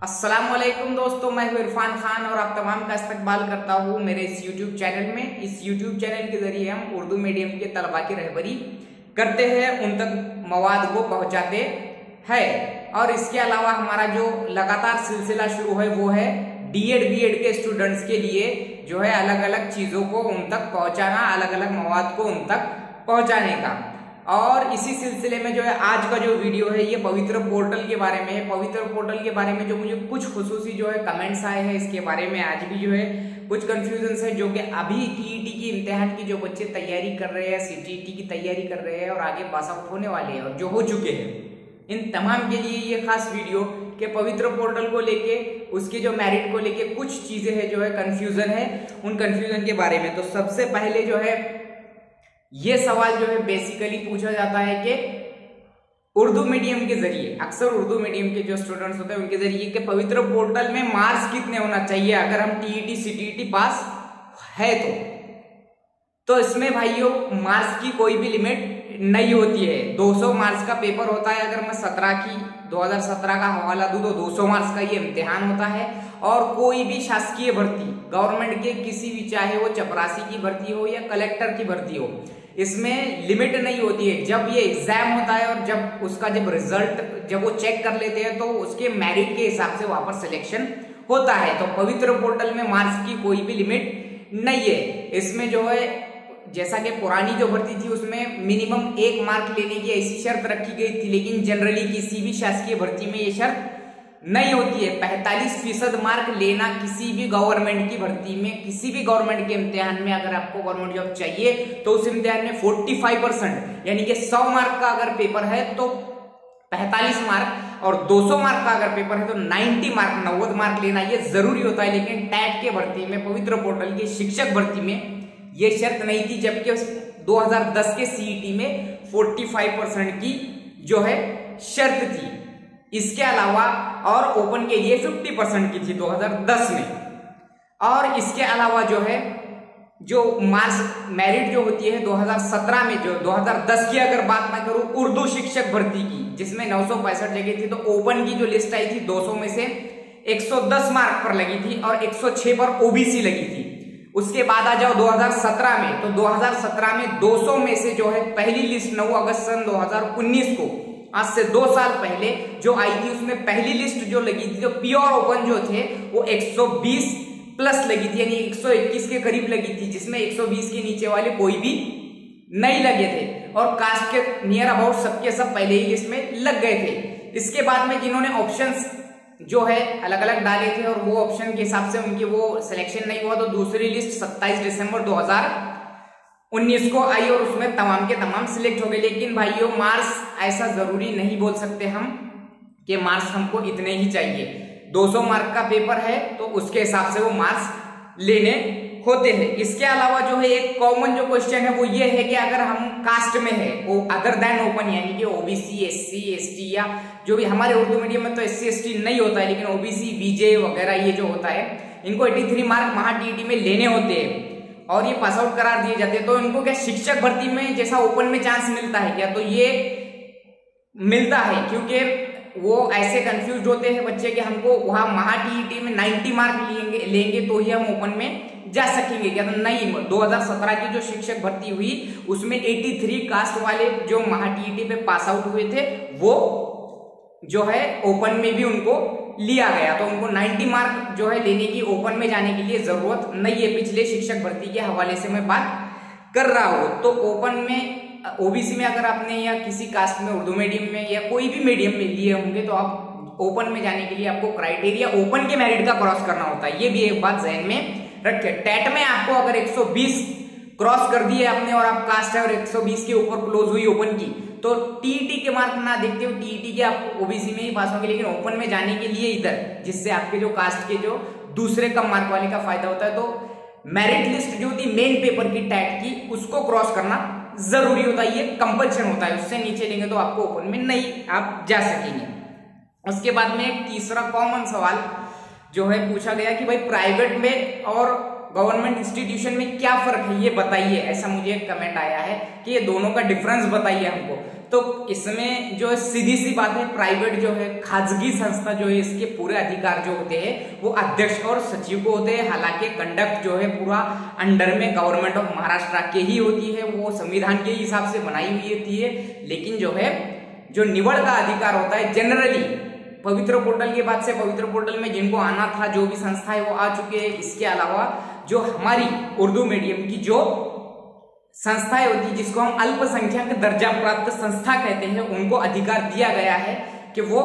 अस्सलामुअलैकुम दोस्तों, मैं हूं इरफान खान और आप तमाम का इस्तकबाल करता हूं मेरे इस YouTube चैनल में। इस YouTube चैनल के जरिए हम उर्दू मीडियम के तलबा की रहबरी करते हैं, उन तक मवाद को पहुंचाते हैं। और इसके अलावा हमारा जो लगातार सिलसिला शुरू है वो है डीएड बीएड के स्टूडेंट्स के लिए जो है अलग अलग चीजों को उन तक पहुंचाना, अलग अलग मवाद को उन तक पहुंचाने का। और इसी सिलसिले में जो है आज का जो वीडियो है ये पवित्र पोर्टल के बारे में है। पवित्र पोर्टल के बारे में जो मुझे कुछ खुसूसी जो है कमेंट्स आए हैं, इसके बारे में आज भी जो है कुछ कंफ्यूजन है जो कि अभी टीईटी की इम्तिहान की जो बच्चे तैयारी कर रहे हैं, सीटीईटी की तैयारी कर रहे हैं और आगे पास आउट होने वाले हैं और जो हो चुके हैं, इन तमाम के लिए ये खास वीडियो के पवित्र पोर्टल को लेके, उसके जो मेरिट को लेके कुछ चीजें हैं जो है कंफ्यूजन है, उन कंफ्यूजन के बारे में। तो सबसे पहले जो है ये सवाल जो है बेसिकली पूछा जाता है कि उर्दू मीडियम के जरिए, अक्सर उर्दू मीडियम के जो स्टूडेंट्स होते हैं उनके जरिए कि पवित्र पोर्टल में मार्क्स कितने होना चाहिए अगर हम टीईटी सीटीईटी पास है तो इसमें भाइयों मार्क्स की कोई भी लिमिट नहीं होती है। 200 मार्क्स का पेपर होता है। अगर मैं 2017 का हवाला दूं तो 200 मार्क्स का ये इम्तिहान होता है। और कोई भी शासकीय भर्ती गवर्नमेंट के किसी भी, चाहे वो चपरासी की भर्ती हो या कलेक्टर की भर्ती हो, इसमें लिमिट नहीं होती है। जब ये एग्जाम होता है और जब उसका रिजल्ट जब वो चेक कर लेते हैं तो उसके मेरिट के हिसाब से वापस सिलेक्शन होता है। तो पवित्र पोर्टल में मार्क्स की कोई भी लिमिट नहीं है। इसमें जो है जैसा कि पुरानी जो भर्ती थी उसमें मिनिमम 1 मार्क लेने की ऐसी शर्त रखी गई थी, लेकिन जनरली किसी भी शासकीय भर्ती में ये शर्त नहीं होती है। 45% मार्क लेना किसी भी गवर्नमेंट की भर्ती में, किसी भी गवर्नमेंट के इम्तिहान में अगर आपको गवर्नमेंट जॉब चाहिए तो उस इम्तिहान में 45% यानी कि 100 मार्क का अगर पेपर है तो 45 मार्क, और 200 मार्क का अगर पेपर है तो 90 मार्क, 90 मार्क लेना ये जरूरी होता है। लेकिन टैट के भर्ती में, पवित्र पोर्टल की शिक्षक भर्ती में ये शर्त नहीं थी, जबकि 2010 के सीईटी में 45% की जो है शर्त थी। इसके अलावा और ओपन के लिए 50% की थी 2010 में। और इसके अलावा जो है जो मार्क्स मेरिट जो होती है 2017 में, जो 2010 की अगर बात मैं करूं उर्दू शिक्षक भर्ती की, जिसमें 965 जगह थी, तो ओपन की जो लिस्ट आई थी 200 में से 110 मार्क पर लगी थी और 106 पर ओबीसी लगी थी। उसके बाद आ जाओ 2017 में, तो 2017 में 200 में से जो है पहली लिस्ट 9 अगस्त सन 2019 को, आज से 2 साल पहले जो आई थी, उसमें पहली लिस्ट जो लगी थी, जो प्योर ओपन जो थे वो 120 प्लस लगी थी, यानी 121 के करीब लगी थी, जिसमें 120 के नीचे वाले कोई भी नहीं लगे थे। और कास्ट के नियर अबाउट सबके सब पहले ही लिस्ट में लग गए थे। इसके बाद में जिन्होंने ऑप्शंस जो है अलग अलग डाले थे और वो ऑप्शन के हिसाब से उनकी वो सिलेक्शन नहीं हुआ, तो दूसरी लिस्ट 27 दिसंबर 2019 को आई और उसमें तमाम के तमाम सिलेक्ट हो गए। लेकिन भाइयों मार्क्स ऐसा जरूरी नहीं बोल सकते हम कि मार्क्स हमको इतने ही चाहिए। 200 मार्क का पेपर है तो उसके हिसाब से वो मार्क्स लेने होते हैं। इसके अलावा जो है एक कॉमन जो क्वेश्चन है वो ये है कि अगर हम कास्ट में है, वो अदर देन ओपन, यानी कि ओबीसी, एससी, एसटी, या जो भी हमारे उर्दू मीडियम में तो एससी एसटी नहीं होता है, लेकिन ओबीसी, बीजे वगैरह ये जो होता है, इनको 83 मार्क महा टीईटी में लेने होते हैं और ये पास आउट करार दिए जाते हैं। तो इनको क्या शिक्षक भर्ती में जैसा ओपन में चांस मिलता है क्या? तो ये मिलता है, क्योंकि वो ऐसे कंफ्यूज होते हैं बच्चे कि हमको वहां महा टीईटी में 90 मार्क लेंगे तो ही हम ओपन में जा सकेंगे क्या? तो नहीं। 2017 की जो शिक्षक भर्ती हुई उसमें 83 कास्ट वाले जो महा टीईटी पे पास आउट हुए थे वो जो है ओपन में भी उनको लिया गया, तो उनको 90 मार्क जो है लेने की ओपन में जाने के लिए जरूरत नहीं है। पिछले शिक्षक भर्ती के हवाले से मैं बात कर रहा हूं। तो ओपन में, ओबीसी में अगर आपने या किसी कास्ट में, उर्दू मीडियम में या कोई भी मीडियम में लिए होंगे तो आप ओपन में जाने के लिए आपको क्राइटेरिया ओपन के मेरिट का क्रॉस करना होता है। ये भी एक बात ध्यान में रखिए। टैट में आपको अगर 120 क्रॉस कर दिए आपने और आप कास्ट है और 120 के ऊपर क्लोज हुई ओपन की, तो टीईटी के मार्क ना देखते हो, टीईटी के आप ओबीसी में ही पास होंगे, लेकिन ओपन में जाने के लिए इधर, जिससे आपके जो कास्ट के जो दूसरे कम मार्क वाले का फायदा होता है, तो मेरिट लिस्ट जो होती मेन पेपर की टैट की, उसको क्रॉस करना जरूरी होता है, ये कंपल्सन होता है। उससे नीचे लेंगे तो आपको ओपन में नहीं आप जा सकेंगे। उसके बाद में एक तीसरा कॉमन सवाल जो है पूछा गया कि भाई प्राइवेट में और गवर्नमेंट इंस्टीट्यूशन में क्या फर्क है ये बताइए, ऐसा मुझे एक कमेंट आया है कि ये दोनों का डिफरेंस बताइए हमको। तो इसमें जो सीधी सी बात है, प्राइवेट जो है, खाजगी संस्था जो है, इसके पूरे अधिकार जो होते हैं वो अध्यक्ष और सचिव को होते हैं। हालांकि कंडक्ट जो है पूरा अंडर में गवर्नमेंट ऑफ महाराष्ट्र के ही होती है, वो संविधान के हिसाब से बनाई हुई होती है। लेकिन जो है जो निवड़ का अधिकार होता है जनरली पवित्र पोर्टल की बात से, पवित्र पोर्टल में जिनको आना था जो भी संस्था है वो आ चुके हैं। इसके अलावा जो हमारी उर्दू मीडियम की जो संस्थाएं होती है जिसको हम अल्पसंख्यक दर्जा प्राप्त संस्था कहते हैं, उनको अधिकार दिया गया है कि वो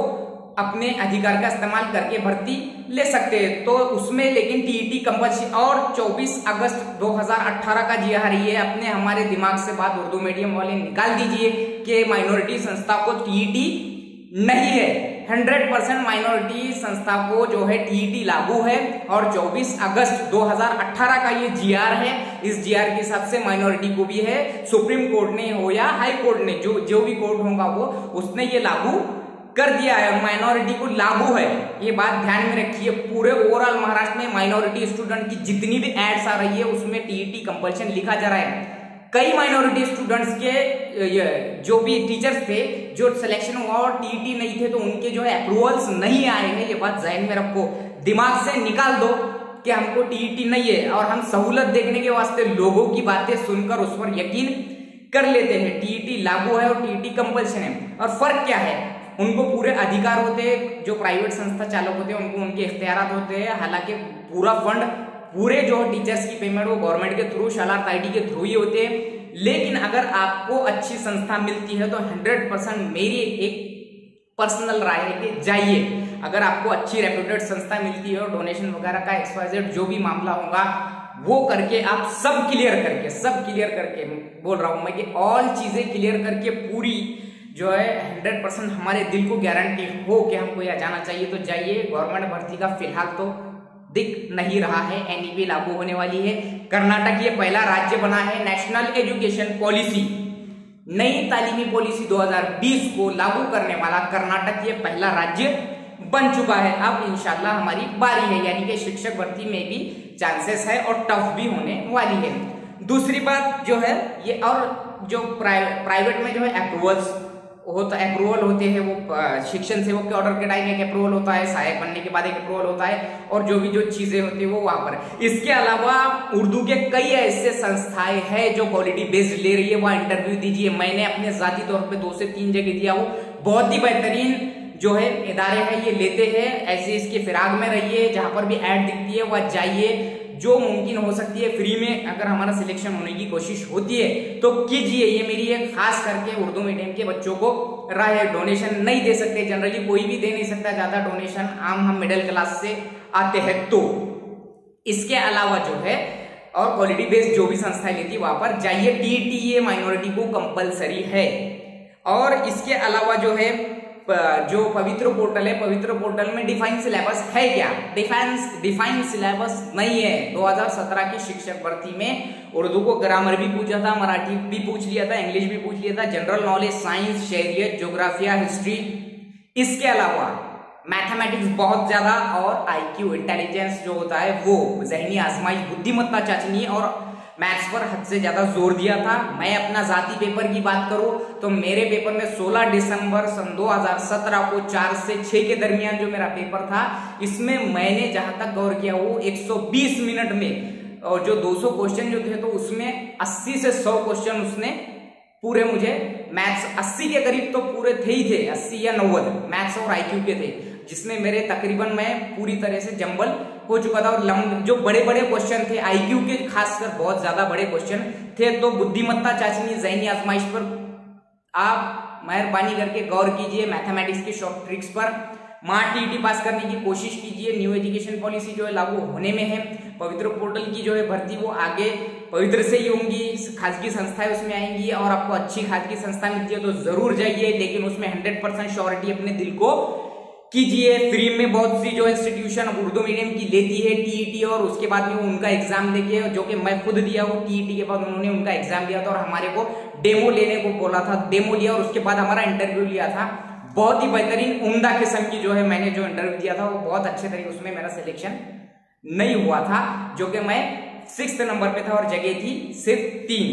अपने अधिकार का इस्तेमाल करके भर्ती ले सकते हैं। तो उसमें लेकिन टीईटी कंपल्सरी, और 24 अगस्त 2018 का GR ये अपने हमारे दिमाग से बात उर्दू मीडियम वाले निकाल दीजिए कि माइनॉरिटी संस्था को टीईटी नहीं है। 100% माइनॉरिटी संस्था को जो है टीईटी लागू है, और 24 अगस्त 2018 का ये GR है। इस GR के हिसाब से माइनॉरिटी को भी है, सुप्रीम कोर्ट ने हो या हाई कोर्ट ने, जो भी कोर्ट होगा वो उसने ये लागू कर दिया है, माइनॉरिटी को लागू है। ये बात ध्यान में रखिए। पूरे ओवरऑल महाराष्ट्र में माइनॉरिटी स्टूडेंट की जितनी भी एड्स आ रही है उसमें टीईटी कंपल्शन लिखा जा रहा है। कई माइनॉरिटी स्टूडेंट्स के जो भी टीचर्स थे जो सिलेक्शन हुआ और टीईटी नहीं थे, तो उनके जो है अप्रूवल्स नहीं आए हैं। ये बात ज़हन में रखो, दिमाग से निकाल दो कि हमको टीईटी नहीं है, और हम सहूलत देखने के वास्ते लोगों की बातें सुनकर उस पर यकीन कर लेते हैं। टीईटी लागू है और टीईटी कंपल्शन है, और फर्क क्या है? उनको पूरे अधिकार होते हैं, जो प्राइवेट संस्था चालक होते हैं उनको उनके इख्तियारात होते हैं। हालांकि पूरा फंड, पूरे जो टीचर्स की पेमेंट वो गवर्नमेंट के थ्रू, शालार्थ आईडी के थ्रू ही होते हैं। लेकिन अगर आपको अच्छी संस्था मिलती है तो 100% मेरी एक पर्सनल राय है कि जाइए। अगर आपको अच्छी रेप्यूटेड संस्था मिलती है और डोनेशन वगैरह का XYZ जो भी मामला होगा वो करके आप सब क्लियर करके बोल रहा हूं मैं कि ऑल चीजें क्लियर करके पूरी जो है 100% हमारे दिल को गारंटी हो कि हमको यहाँ जाना चाहिए तो जाइए। गवर्नमेंट भर्ती का फिलहाल तो दिख नहीं रहा है, NEP लागू होने वाली है। कर्नाटक ये पहला राज्य बना है, नेशनल एजुकेशन पॉलिसी, नई तालीमी पॉलिसी 2020 को लागू करने वाला कर्नाटक ये पहला राज्य बन चुका है। अब इंशाल्लाह हमारी बारी है, यानी कि शिक्षक भर्ती में भी चांसेस है और टफ भी होने वाली है। दूसरी बात जो है ये, और जो प्राइवेट में जो है अप्रूवल होते हैं, वो शिक्षण सेवक के ऑर्डर के टाइम एक अप्रूवल होता है, सहायक बनने के बाद एक अप्रूवल होता है, और जो भी जो चीजें होती है वो वहां पर। इसके अलावा उर्दू के कई ऐसे संस्थाएं हैं जो क्वालिटी बेस्ड ले रही है, वहां इंटरव्यू दीजिए। मैंने अपने जाती तौर पे 2 से 3 जगह दिया हूँ, बहुत ही बेहतरीन जो है इदारे हैं ये लेते हैं। ऐसे इसके फिराक में रहिए, जहां पर भी ऐड दिखती है वह जाइए। जो मुमकिन हो सकती है फ्री में अगर हमारा सिलेक्शन होने की कोशिश होती है तो कीजिए। ये मेरी एक खास करके उर्दू मीडियम के बच्चों को राय है। डोनेशन नहीं दे सकते, जनरली कोई भी दे नहीं सकता ज्यादा डोनेशन, आम हम मिडिल क्लास से आते हैं। तो इसके अलावा जो है और क्वालिटी बेस्ड जो भी संस्थाएं लेती है वहां पर जाइए। टीईटी माइनॉरिटी को कंपलसरी है। और इसके अलावा जो है जो पवित्र पोर्टल है, पवित्र पोर्टल में डिफाइंड सिलेबस है क्या? डिफाइंड सिलेबस नहीं है। 2017 की शिक्षक भर्ती में उर्दू को ग्रामर भी पूछा था, मराठी भी पूछ लिया था, इंग्लिश भी पूछ लिया था, जनरल नॉलेज, साइंस, शहरियत, ज्योग्राफिया, हिस्ट्री। इसके अलावा मैथमेटिक्स बहुत ज्यादा, और IQ इंटेलिजेंस जो होता है वो जहनी आजमाइश, बुद्धिमत्ता चाचनी और मैथ्स पर हद से ज्यादा जोर दिया था। मैं अपना जाती पेपर की बात करूं तो मेरे पेपर में 16 दिसंबर सन 2017 को 4 से 6 के दरमियान जो मेरा पेपर था, इसमें मैंने जहां तक गौर किया वो 120 मिनट में, और जो 200 क्वेश्चन जो थे तो उसमें 80 से 100 क्वेश्चन उसने पूरे मुझे मैथ्स 80 के करीब तो पूरे थे ही थे, 80 या 90 मैथ्स और IQ के थे, जिसमें मेरे तकरीबन मैं पूरी तरह से जंबल हो चुका था। और जो बड़े बड़े क्वेश्चन थे IQ के, खासकर बहुत ज्यादा बड़े क्वेश्चन थे। तो बुद्धिमत्ता चाचनी, ज़हनी आजमाइश पर आप मेहरबानी करके गौर कीजिए। मैथमेटिक्स के शॉर्ट ट्रिक्स पर टीईटी पास करने की कोशिश कीजिए। न्यू एजुकेशन पॉलिसी जो है लागू होने में है। पवित्र पोर्टल की जो है भर्ती वो आगे पवित्र से ही होंगी, खासगी संस्थाएं उसमें आएंगी, और आपको अच्छी खासगी संस्था मिलती है तो जरूर जाइए। लेकिन उसमें 100% श्योरिटी अपने दिल को कीजिए। फ्री में बहुत सी जो इंस्टीट्यूशन उर्दू मीडियम की लेती है टीईटी, और उसके बाद में वो उनका एग्जाम देके, जो कि मैं खुद दिया हूँ, टीईटी के बाद उन्होंने उनका एग्जाम दिया था और हमारे को डेमो लेने को बोला था, डेमो लिया और उसके बाद हमारा इंटरव्यू लिया था। बहुत ही बेहतरीन उम्दा किस्म की जो है मैंने जो इंटरव्यू दिया था वो बहुत अच्छे तरीके, उसमें मेरा सिलेक्शन नहीं हुआ था, जो कि मैं 6th नंबर पे था और जगह थी सिर्फ 3।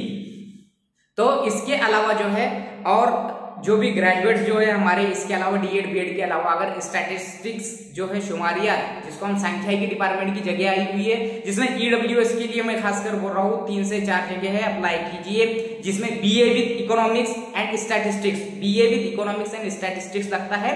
तो इसके अलावा जो है और जो भी ग्रेजुएट्स जो है हमारे, इसके अलावा डीएड बीएड के अलावा अगर स्टैटिस्टिक्स जो है शुमारियात, जिसको हम सांख्यिकी डिपार्टमेंट की जगह आई हुई है, जिसमें ईडब्ल्यूएस के लिए मैं खासकर बोल रहा हूँ 3 से 4 जगह है, अप्लाई कीजिए। जिसमें BA with economics and statistics, BA with economics and statistics लगता है।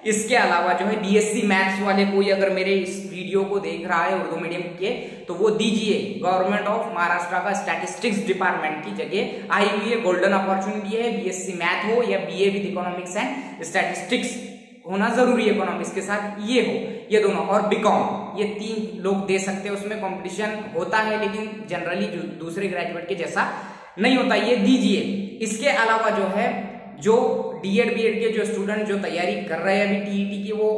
इसके अलावा जो है बीएससी मैथ्स वाले कोई अगर मेरे इस वीडियो को देख रहा है उर्दू मीडियम के, तो वो दीजिए। गवर्नमेंट ऑफ महाराष्ट्र का स्टैटिस्टिक्स डिपार्टमेंट की जगह आई हुई है, गोल्डन अपॉर्चुनिटी है। बीएससी मैथ हो या BA with economics and statistics होना जरूरी है, इकोनॉमिक्स के साथ ये हो, ये दोनों, और बीकॉम, ये 3 लोग दे सकते हैं। उसमें कंपटीशन होता है लेकिन जनरली दूसरे ग्रेजुएट के जैसा नहीं होता, ये दीजिए। इसके अलावा जो है जो डीएड बीएड के जो स्टूडेंट जो तैयारी कर रहे हैं अभी टीईटी की, वो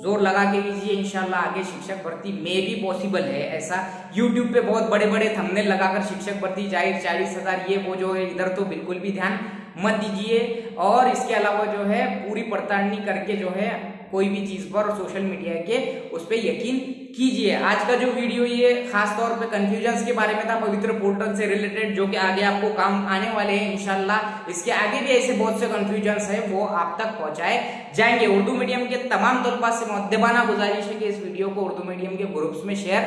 जोर लगा के लीजिए। इंशाल्लाह आगे शिक्षक भर्ती में भी पॉसिबल है ऐसा। यूट्यूब पे बहुत बड़े बड़े थंबनेल लगाकर शिक्षक भर्ती जाहिर 40,000 ये वो जो है, इधर तो बिल्कुल भी ध्यान मत दीजिए। और इसके अलावा जो है पूरी पड़ताल करके जो है कोई भी चीज पर सोशल मीडिया के उस पर यकीन कीजिए। आज का जो वीडियो ये खास तौर पे कंफ्यूजन्स के बारे में था, पवित्र पोर्टल से रिलेटेड, जो कि आगे आपको काम आने वाले हैं इंशाल्लाह। इसके आगे भी ऐसे बहुत से कंफ्यूजन्स है, वो आप तक पहुंचाए जाएंगे। उर्दू मीडियम के तमाम तलबा से मुअद्दबाना गुजारिश है कि इस वीडियो को उर्दू मीडियम के ग्रुप्स में शेयर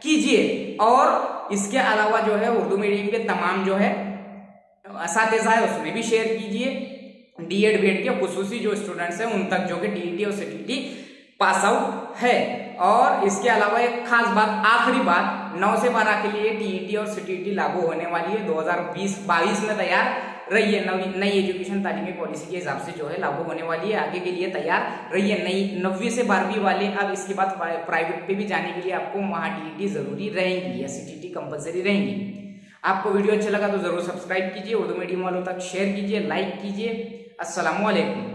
कीजिए। और इसके अलावा जो है उर्दू मीडियम के तमाम जो है असातिज़ा है उसमें भी शेयर कीजिए। डीएड बीएड के खुसूसी जो स्टूडेंट्स हैं उन तक, जो कि टीईटी और सीटीटी पास आउट है। और इसके अलावा एक खास बात, आखिरी बात, 9 से 12 के लिए टीईटी और सीटीटी लागू होने वाली है। 2020-22 में तैयार रहिए। नई एजुकेशन तालीमी पॉलिसी के हिसाब से जो है लागू होने वाली है, आगे के लिए तैयार रहिए। नई 9वीं से 12वीं वाले अब इसके बाद प्राइवेट पे भी जाने के लिए आपको वहां टीईटी जरूरी रहेंगी या सीटीटी कंपलसरी रहेंगी। आपको वीडियो अच्छा लगा तो जरूर सब्सक्राइब कीजिए, उर्दू मीडियम वालों तक शेयर कीजिए, लाइक कीजिए। अस्सलामु अलैकुम।